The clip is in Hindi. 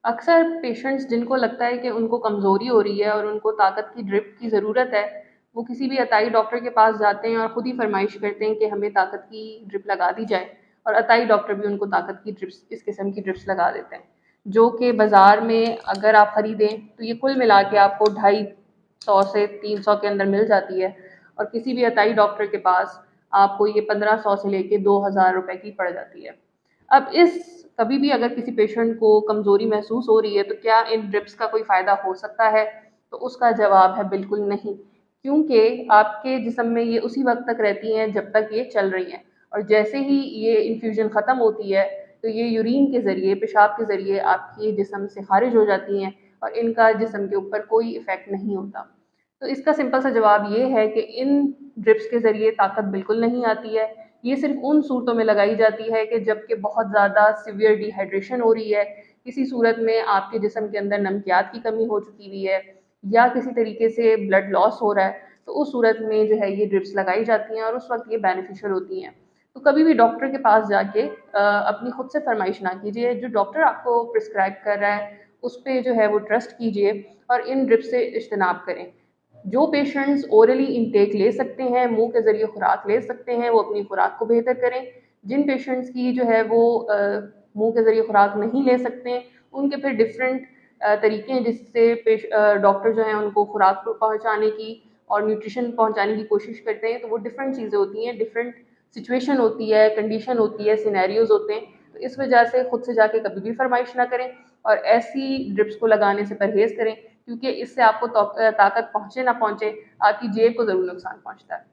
अक्सर पेशेंट्स जिनको लगता है कि उनको कमज़ोरी हो रही है और उनको ताकत की ड्रिप की ज़रूरत है, वो किसी भी अताई डॉक्टर के पास जाते हैं और ख़ुद ही फ़रमाइश करते हैं कि हमें ताकत की ड्रिप लगा दी जाए, और अताई डॉक्टर भी उनको ताकत की ड्रिप्स, इस किस्म की ड्रिप्स लगा देते हैं, जो कि बाज़ार में अगर आप ख़रीदें तो ये कुल मिला के आपको 250 से 300 के अंदर मिल जाती है, और किसी भी अताई डॉक्टर के पास आपको ये 1500 से लेके 2000 रुपए की पड़ जाती है। अब इस कभी भी अगर किसी पेशेंट को कमज़ोरी महसूस हो रही है तो क्या इन ड्रिप्स का कोई फ़ायदा हो सकता है? तो उसका जवाब है बिल्कुल नहीं, क्योंकि आपके जिस्म में ये उसी वक़्त तक रहती हैं जब तक ये चल रही हैं, और जैसे ही ये इन्फ्यूज़न ख़त्म होती है तो ये यूरिन के ज़रिए, पेशाब के ज़रिए आपके जिस्म से ख़ारिज हो जाती हैं, और इनका जिस्म के ऊपर कोई इफ़ेक्ट नहीं होता। तो इसका सिंपल सा जवाब ये है कि इन ड्रिप्स के ज़रिए ताकत बिल्कुल नहीं आती है। ये सिर्फ़ उन सूरतों में लगाई जाती है कि जबकि बहुत ज़्यादा सीवियर डिहाइड्रेशन हो रही है, किसी सूरत में आपके जिस्म के अंदर नमकियात की कमी हो चुकी हुई है, या किसी तरीके से ब्लड लॉस हो रहा है, तो उस सूरत में जो है ये ड्रिप्स लगाई जाती हैं और उस वक़्त ये बेनिफिशियल होती हैं। तो कभी भी डॉक्टर के पास जाके अपनी खुद से फ़रमाइश ना कीजिए, जो डॉक्टर आपको प्रिस्क्राइब कर रहा है उस पे जो है वो ट्रस्ट कीजिए और इन ड्रिप से इज्तनाब करें। जो पेशेंट्स ओरली इनटेक ले सकते हैं, मुंह के ज़रिए खुराक ले सकते हैं, वो अपनी खुराक को बेहतर करें। जिन पेशेंट्स की जो है वो मुंह के ज़रिए खुराक नहीं ले सकते, उनके फिर डिफरेंट तरीके हैं जिससे डॉक्टर जो हैं उनको खुराक पहुँचाने की और न्यूट्रिशन पहुँचाने की कोशिश करते हैं। तो वो डिफरेंट चीज़ें होती हैं, डिफरेंट सिचुएशन होती है, कंडीशन होती है, सिनेरियोज़ होते हैं। तो इस वजह से खुद से जाके कभी भी फरमाइश ना करें और ऐसी ड्रिप्स को लगाने से परहेज़ करें, क्योंकि इससे आपको ताकत पहुँचे ना पहुँचे, आपकी जेब को ज़रूर नुकसान पहुँचता है।